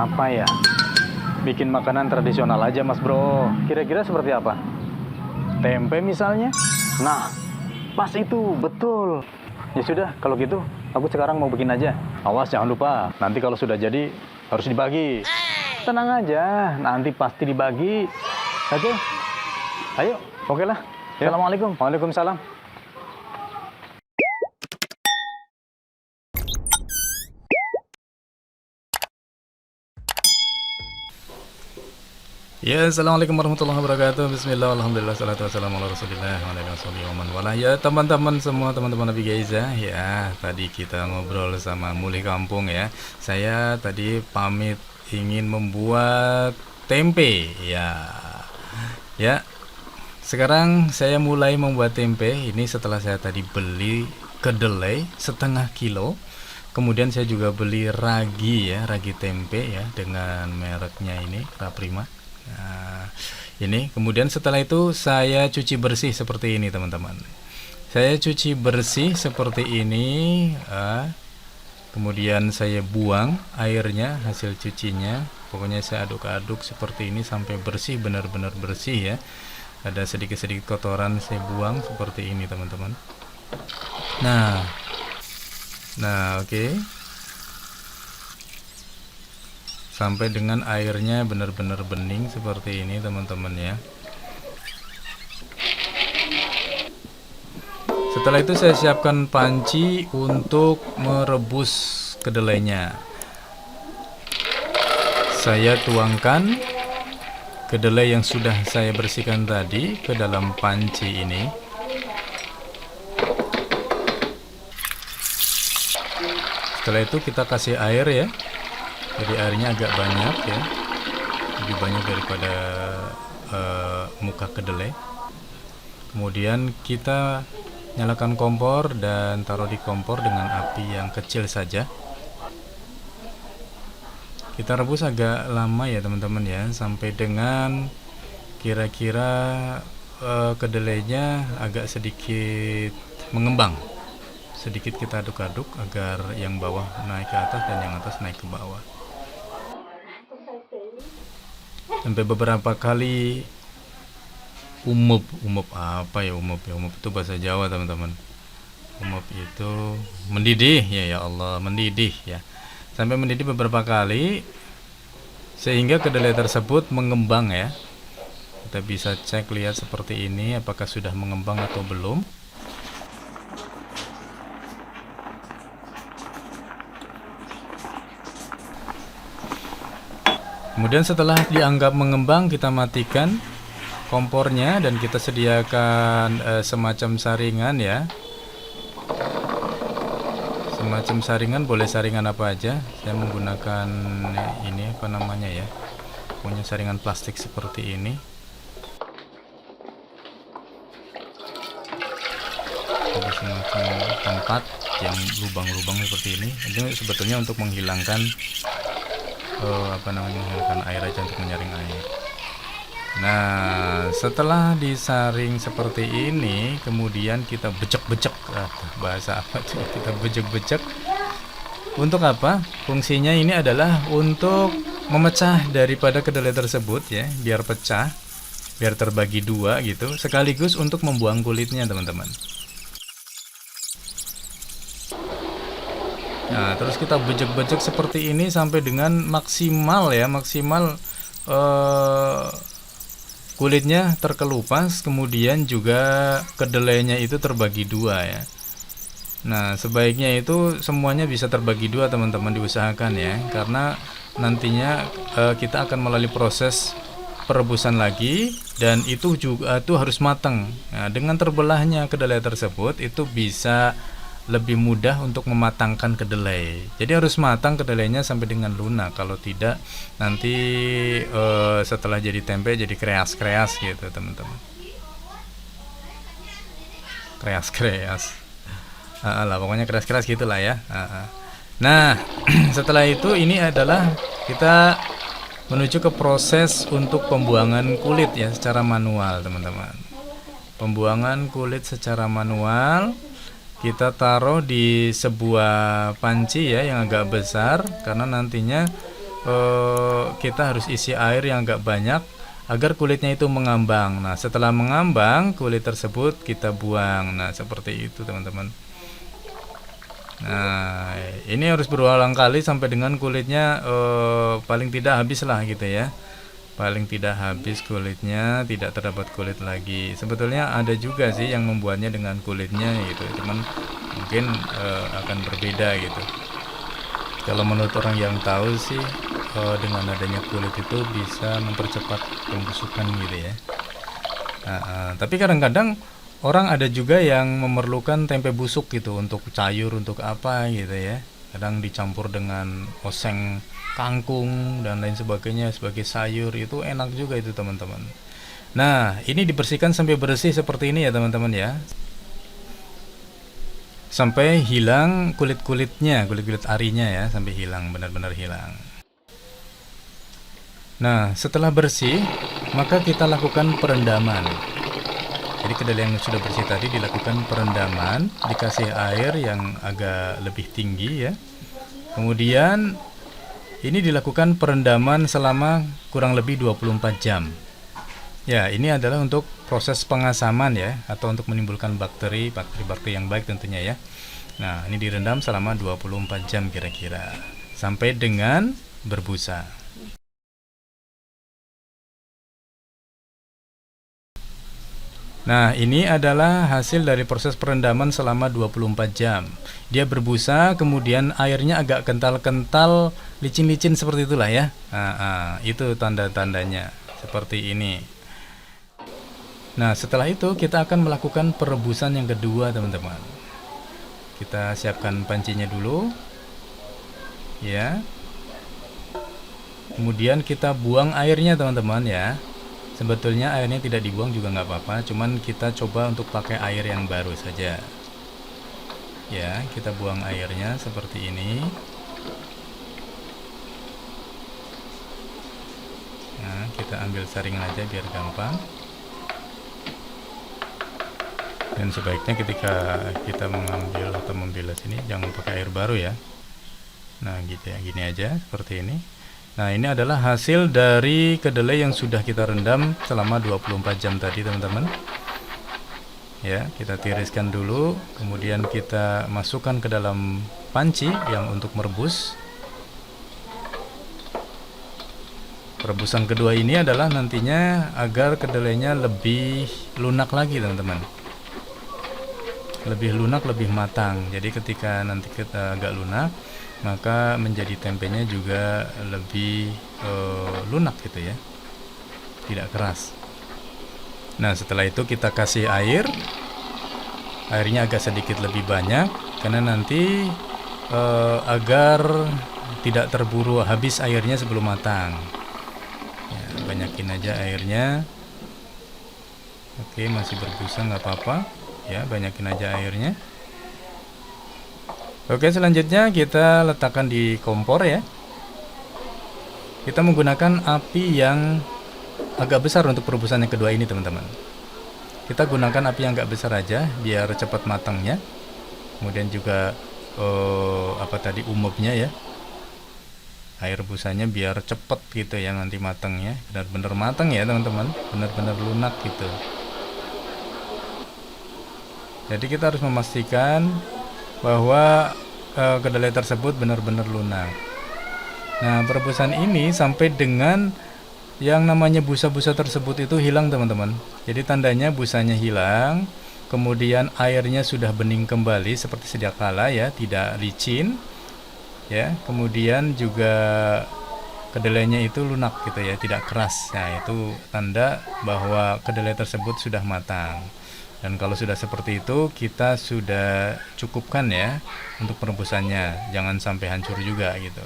apa ya? Bikin makanan tradisional aja Mas Bro. Kira-kira seperti apa? Tempe misalnya? Nah, pas itu, betul. Ya sudah, kalau gitu aku sekarang mau bikin aja. Awas jangan lupa, nanti kalau sudah jadi harus dibagi. Tenang aja, nanti pasti dibagi. Oke? Ayo, oke lah. Assalamualaikum. Waalaikumsalam. Ya, assalamualaikum warahmatullahi wabarakatuh. Bismillah, alhamdulillah, salatu wassalamu ala rasulillah wa ala alihi wa man wala. Ya, teman-teman semua, teman-teman Nabi Gaiza. Ya, tadi kita ngobrol sama Muli Kampung ya. Saya tadi pamit ingin membuat tempe. Ya, sekarang saya mulai membuat tempe. Ini setelah saya tadi beli kedelai setengah kilo. Kemudian saya juga beli ragi ya, ragi tempe ya, dengan mereknya ini Raprima. Nah, ini kemudian setelah itu saya cuci bersih seperti ini teman-teman. Saya cuci bersih seperti ini, kemudian saya buang airnya, hasil cucinya. Pokoknya saya aduk-aduk seperti ini sampai bersih, benar-benar bersih ya. Ada sedikit-sedikit kotoran saya buang seperti ini teman-teman. Nah, oke. Sampai dengan airnya benar-benar bening seperti ini teman-teman ya. Setelah itu saya siapkan panci untuk merebus kedelainya. Saya tuangkan kedelai yang sudah saya bersihkan tadi ke dalam panci ini. Setelah itu kita kasih air ya. Jadi airnya agak banyak ya, lebih banyak daripada muka kedelai. Kemudian kita nyalakan kompor dan taruh di kompor dengan api yang kecil saja. Kita rebus agak lama ya teman-teman ya, sampai dengan kira-kira kedelainya agak sedikit mengembang. Sedikit kita aduk-aduk agar yang bawah naik ke atas dan yang atas naik ke bawah. Sampai beberapa kali umup apa ya, umup itu bahasa Jawa teman-teman. Umup itu mendidih ya Allah, mendidih ya. Sampai mendidih beberapa kali sehingga kedelai tersebut mengembang ya. Kita bisa cek lihat seperti ini apakah sudah mengembang atau belum. Kemudian setelah dianggap mengembang, kita matikan kompornya dan kita sediakan semacam saringan ya. Semacam saringan, boleh saringan apa aja. Saya menggunakan ini apa namanya ya, punya saringan plastik seperti ini. Ada semacam tempat yang lubang-lubang seperti ini. Ini sebetulnya untuk menghilangkan menghilangkan air aja, untuk menyaring air. Nah, setelah disaring seperti ini, kemudian kita becek-becek. Bahasa apa tuh? Kita becek-becek. Untuk apa? Fungsinya ini adalah untuk memecah daripada kedelai tersebut ya, biar pecah, biar terbagi dua gitu, sekaligus untuk membuang kulitnya teman-teman. Nah, terus kita bejek-bejek seperti ini sampai dengan maksimal ya, kulitnya terkelupas, kemudian juga kedelainya itu terbagi dua ya. Nah, sebaiknya itu semuanya bisa terbagi dua teman-teman, diusahakan ya, karena nantinya kita akan melalui proses perebusan lagi dan itu juga harus matang. Nah, dengan terbelahnya kedelai tersebut itu bisa lebih mudah untuk mematangkan kedelai. Jadi harus matang kedelainya sampai dengan lunak. Kalau tidak nanti setelah jadi tempe jadi kreas-kreas gitu teman-teman. Kreas-kreas. Pokoknya kreas-kreas gitulah ya. Nah, setelah itu ini adalah kita menuju ke proses untuk pembuangan kulit ya secara manual teman-teman. Pembuangan kulit secara manual. Kita taruh di sebuah panci ya yang agak besar, karena nantinya kita harus isi air yang agak banyak agar kulitnya itu mengambang. Nah, setelah mengambang, kulit tersebut kita buang. Nah, seperti itu teman-teman. Nah, ini harus berulang kali sampai dengan kulitnya paling tidak habis lah gitu ya. Paling tidak habis kulitnya, tidak terdapat kulit lagi. Sebetulnya ada juga sih yang membuatnya dengan kulitnya gitu, cuman mungkin akan berbeda gitu. Kalau menurut orang yang tahu sih, dengan adanya kulit itu bisa mempercepat pembusukan gitu ya. Tapi kadang-kadang orang ada juga yang memerlukan tempe busuk gitu untuk sayur, untuk apa gitu ya. Kadang dicampur dengan oseng kangkung dan lain sebagainya sebagai sayur, itu enak juga itu teman-teman. Nah, ini dibersihkan sampai bersih seperti ini ya teman-teman ya, sampai hilang kulit-kulitnya, kulit-kulit arinya ya, sampai hilang, benar-benar hilang. Nah, setelah bersih maka kita lakukan perendaman. Jadi kedelai yang sudah bersih tadi dilakukan perendaman, dikasih air yang agak lebih tinggi ya. Kemudian ini dilakukan perendaman selama kurang lebih 24 jam. Ya, ini adalah untuk proses pengasaman ya, atau untuk menimbulkan bakteri yang baik tentunya ya. Nah, ini direndam selama 24 jam kira-kira, sampai dengan berbusa. Nah, ini adalah hasil dari proses perendaman selama 24 jam. Dia berbusa, kemudian airnya agak kental-kental, licin-licin seperti itulah ya. Itu tanda-tandanya, seperti ini. Nah, setelah itu kita akan melakukan perebusan yang kedua, teman-teman. Kita siapkan pancinya dulu. Ya. Kemudian kita buang airnya, teman-teman ya. Sebetulnya airnya tidak dibuang juga nggak apa-apa, cuman kita coba untuk pakai air yang baru saja. Ya, kita buang airnya seperti ini. Nah, kita ambil saringan aja biar gampang. Dan sebaiknya ketika kita mengambil atau membilas ini jangan pakai air baru ya. Nah, gitu ya, gini aja seperti ini. Nah, ini adalah hasil dari kedelai yang sudah kita rendam selama 24 jam tadi, teman-teman. Ya, kita tiriskan dulu, kemudian kita masukkan ke dalam panci yang untuk merebus. Perebusan kedua ini adalah nantinya agar kedelainya lebih lunak lagi, teman-teman. Lebih lunak, lebih matang. Jadi ketika nanti kita agak lunak, maka menjadi tempenya juga lebih lunak gitu ya, tidak keras. Nah, setelah itu kita kasih airnya agak sedikit lebih banyak karena nanti agar tidak terburu habis airnya sebelum matang ya, banyakin aja airnya. Oke, masih berbusa nggak apa-apa ya, banyakin aja airnya. Oke, selanjutnya kita letakkan di kompor ya. Kita menggunakan api yang agak besar untuk perebusan yang kedua ini, teman-teman. Kita gunakan api yang agak besar aja biar cepat matangnya. Kemudian juga umupnya ya. Air rebusannya biar cepat gitu ya nanti matangnya. Benar-benar matang ya, teman-teman. Benar-benar lunak gitu. Jadi kita harus memastikan bahwa kedelai tersebut benar-benar lunak. Nah, perebusan ini sampai dengan yang namanya busa-busa tersebut itu hilang, teman-teman. Jadi tandanya busanya hilang, kemudian airnya sudah bening kembali seperti sedia kala ya, tidak licin. Ya, kemudian juga kedelainya itu lunak gitu ya, tidak keras. Nah, itu tanda bahwa kedelai tersebut sudah matang. Dan kalau sudah seperti itu, kita sudah cukupkan ya untuk perebusannya, jangan sampai hancur juga gitu.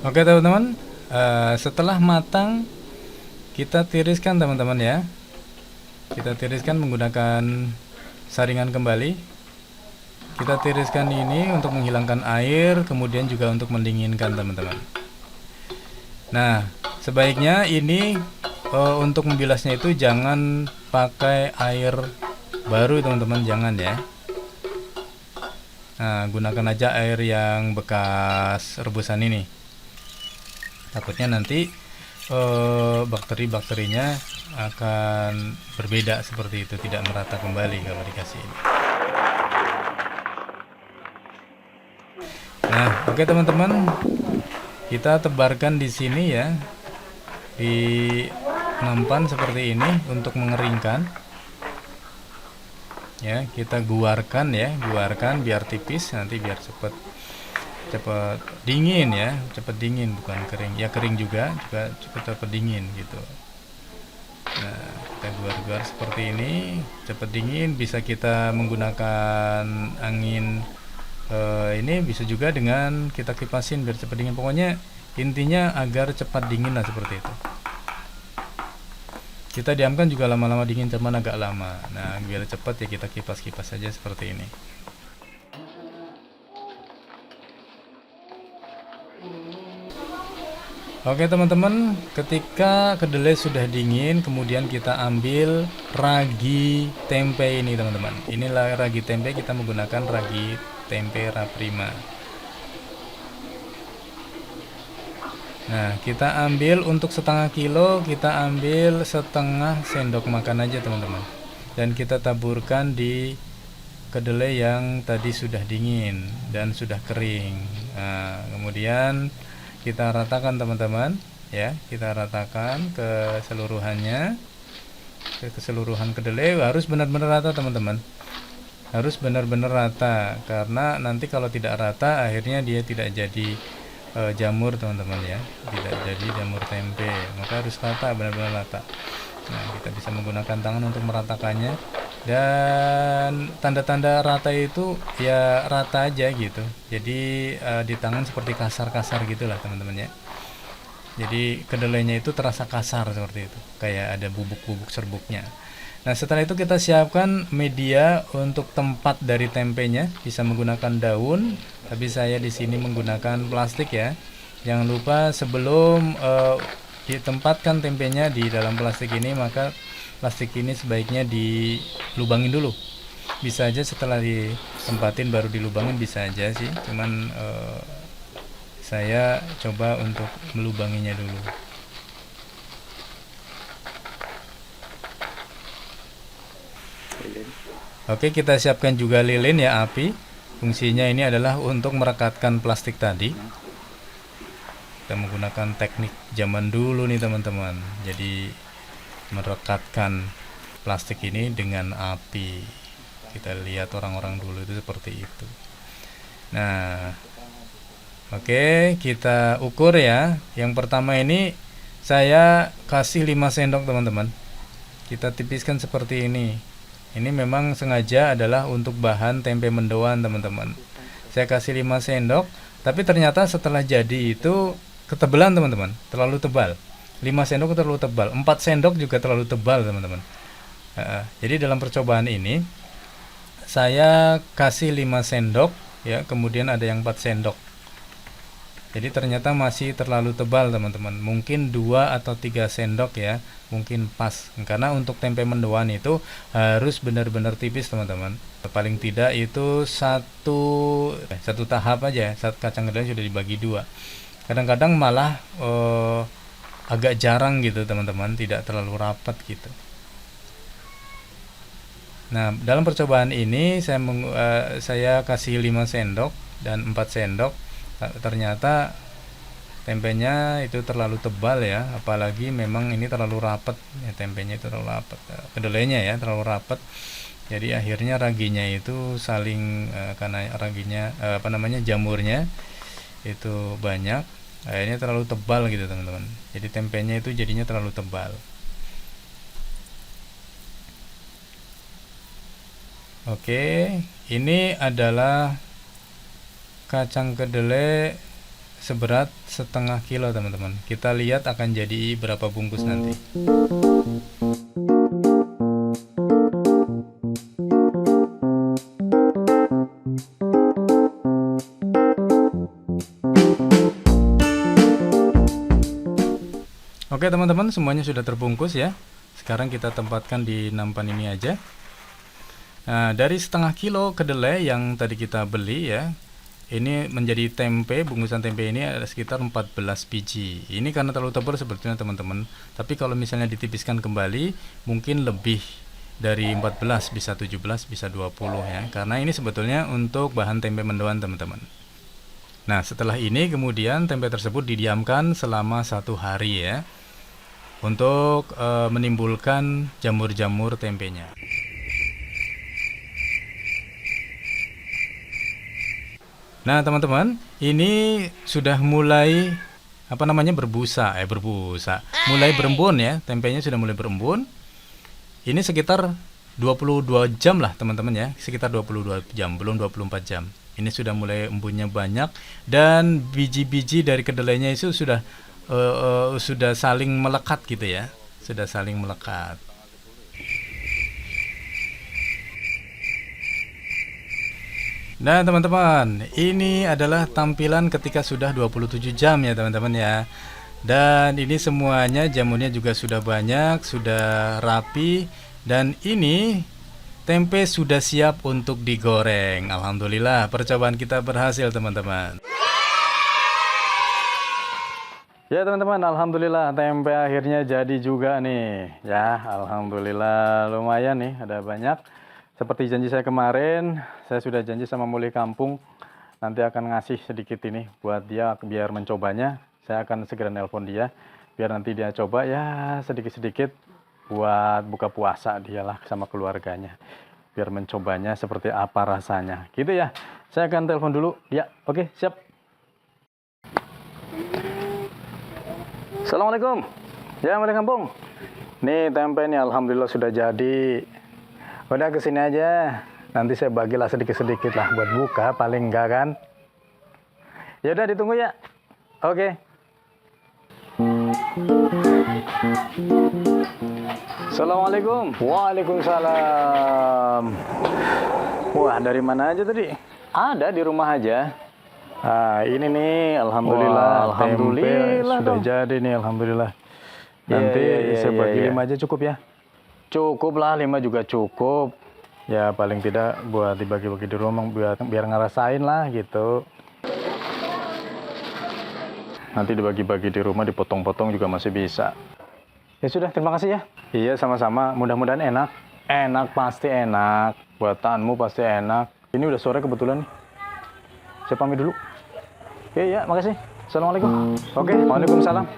Oke teman-teman, setelah matang kita tiriskan teman-teman ya. Kita tiriskan menggunakan saringan kembali. Kita tiriskan ini untuk menghilangkan air, kemudian juga untuk mendinginkan teman-teman. Nah, sebaiknya ini untuk membilasnya itu jangan pakai air baru teman-teman, jangan ya. Nah, gunakan aja air yang bekas rebusan ini. Takutnya nanti bakteri-bakterinya akan berbeda seperti itu, tidak merata kembali kalau dikasih ini. Nah, oke teman-teman, kita tebarkan di sini ya, di nampan seperti ini untuk mengeringkan. Ya, kita guarkan ya, guarkan biar tipis, nanti biar cepet dingin ya, cepet dingin, bukan kering ya, kering juga cepet dingin gitu. Nah, kita guar-guar seperti ini, cepet dingin. Bisa kita menggunakan angin, ini bisa juga dengan kita kipasin biar cepet dingin. Pokoknya intinya agar cepat dingin lah, seperti itu. Kita diamkan juga lama-lama dingin, cuman agak lama. Nah, biar cepat ya kita kipas-kipas saja seperti ini. Oke teman-teman, ketika kedelai sudah dingin, kemudian kita ambil ragi tempe ini teman-teman. Inilah ragi tempe, kita menggunakan ragi tempe Raprima. Nah, kita ambil untuk setengah kilo, kita ambil setengah sendok makan aja teman-teman. Dan kita taburkan di kedelai yang tadi sudah dingin dan sudah kering. Nah, kemudian kita ratakan teman-teman ya, kita ratakan ke seluruhannya, ke keseluruhan kedelai. Harus benar-benar rata teman-teman, harus benar-benar rata, karena nanti kalau tidak rata akhirnya dia tidak jadi jamur teman-teman ya, tidak jadi jamur tempe. Maka harus rata, benar-benar rata. Nah, kita bisa menggunakan tangan untuk meratakannya, dan tanda-tanda rata itu ya rata aja gitu. Jadi di tangan seperti kasar-kasar gitulah teman-teman ya. Jadi kedelainya itu terasa kasar seperti itu, kayak ada bubuk-bubuk serbuknya. Nah, setelah itu kita siapkan media untuk tempat dari tempenya. Bisa menggunakan daun, tapi saya di sini menggunakan plastik ya. Jangan lupa sebelum ditempatkan tempenya di dalam plastik ini, maka plastik ini sebaiknya dilubangin dulu. Bisa aja setelah ditempatin baru dilubangin, bisa aja sih, cuman saya coba untuk melubanginya dulu. Oke, kita siapkan juga lilin ya, api. Fungsinya ini adalah untuk merekatkan plastik tadi. Kita menggunakan teknik zaman dulu nih teman-teman. Jadi merekatkan plastik ini dengan api. Kita lihat orang-orang dulu itu seperti itu. Nah, oke, kita ukur ya. Yang pertama ini saya kasih 5 sendok teman-teman. Kita tipiskan seperti ini. Ini memang sengaja adalah untuk bahan tempe mendoan teman-teman. Saya kasih 5 sendok, tapi ternyata setelah jadi itu ketebalan teman-teman, terlalu tebal. 5 sendok terlalu tebal, 4 sendok juga terlalu tebal teman-teman. Jadi dalam percobaan ini saya kasih 5 sendok ya, kemudian ada yang 4 sendok. Jadi ternyata masih terlalu tebal teman-teman. Mungkin 2 atau 3 sendok ya, mungkin pas. Karena untuk tempe mendoan itu harus benar-benar tipis teman-teman. Paling tidak itu satu tahap aja. Saat kacang kedelai sudah dibagi 2. Kadang-kadang malah agak jarang gitu teman-teman, tidak terlalu rapat gitu. Nah, dalam percobaan ini saya kasih 5 sendok dan 4 sendok. Ternyata tempenya itu terlalu tebal ya, apalagi memang ini terlalu rapat ya, tempenya itu terlalu rapat, kedelainya ya terlalu rapat. Jadi akhirnya raginya itu saling karena raginya jamurnya itu banyak, akhirnya terlalu tebal gitu teman-teman. Jadi tempenya itu jadinya terlalu tebal. Oke, ini adalah kacang kedelai seberat setengah kilo teman-teman. Kita lihat akan jadi berapa bungkus nanti. Oke teman-teman, semuanya sudah terbungkus ya. Sekarang kita tempatkan di nampan ini aja. Nah, dari setengah kilo kedelai yang tadi kita beli ya, ini menjadi tempe, bungkusan tempe ini ada sekitar 14 biji. Ini karena terlalu tebal sebetulnya teman-teman. Tapi kalau misalnya ditipiskan kembali, mungkin lebih dari 14, bisa 17, bisa 20 ya. Karena ini sebetulnya untuk bahan tempe mendoan teman-teman. Nah, setelah ini kemudian tempe tersebut didiamkan selama 1 hari ya, untuk menimbulkan jamur-jamur tempenya. Nah, teman-teman, ini sudah mulai berbusa. Mulai berembun ya, tempenya sudah mulai berembun. Ini sekitar 22 jam lah, teman-teman ya. Sekitar 22 jam, belum 24 jam. Ini sudah mulai embunnya banyak dan biji-biji dari kedelainya itu sudah saling melekat gitu ya. Sudah saling melekat. Nah teman-teman, ini adalah tampilan ketika sudah 27 jam ya teman-teman ya. Dan ini semuanya jamunya juga sudah banyak, sudah rapi. Dan ini tempe sudah siap untuk digoreng. Alhamdulillah, percobaan kita berhasil teman-teman. Ya teman-teman, alhamdulillah tempe akhirnya jadi juga nih. Ya, alhamdulillah lumayan nih, ada banyak. Seperti janji saya kemarin, saya sudah janji sama Mulih Kampung, nanti akan ngasih sedikit ini buat dia biar mencobanya. Saya akan segera nelpon dia, biar nanti dia coba ya sedikit-sedikit buat buka puasa dialah sama keluarganya. Biar mencobanya seperti apa rasanya. Gitu ya, saya akan telepon dulu. Ya, oke, siap. Assalamualaikum. Ya, Mulih Kampung. Nih tempe nih alhamdulillah sudah jadi. Udah kesini aja, nanti saya bagilah sedikit-sedikit lah buat buka, paling enggak kan. Ya udah ditunggu ya. Oke. Assalamualaikum. Waalaikumsalam. Wah, dari mana aja tadi? Ada di rumah aja. Ini nih, alhamdulillah. Wah, alhamdulillah sudah jadi nih, alhamdulillah. Nanti saya bagi 5 aja cukup ya. Cukup lah, 5 juga cukup. Ya paling tidak buat dibagi-bagi di rumah biar ngerasain lah gitu. Nanti dibagi-bagi di rumah, dipotong-potong juga masih bisa. Ya sudah, terima kasih ya. Iya sama-sama, mudah-mudahan enak. Enak pasti enak. Buatanmu pasti enak. Ini udah sore kebetulan nih. Saya pamit dulu. Ya, makasih. Assalamualaikum. Oke, waalaikumsalam.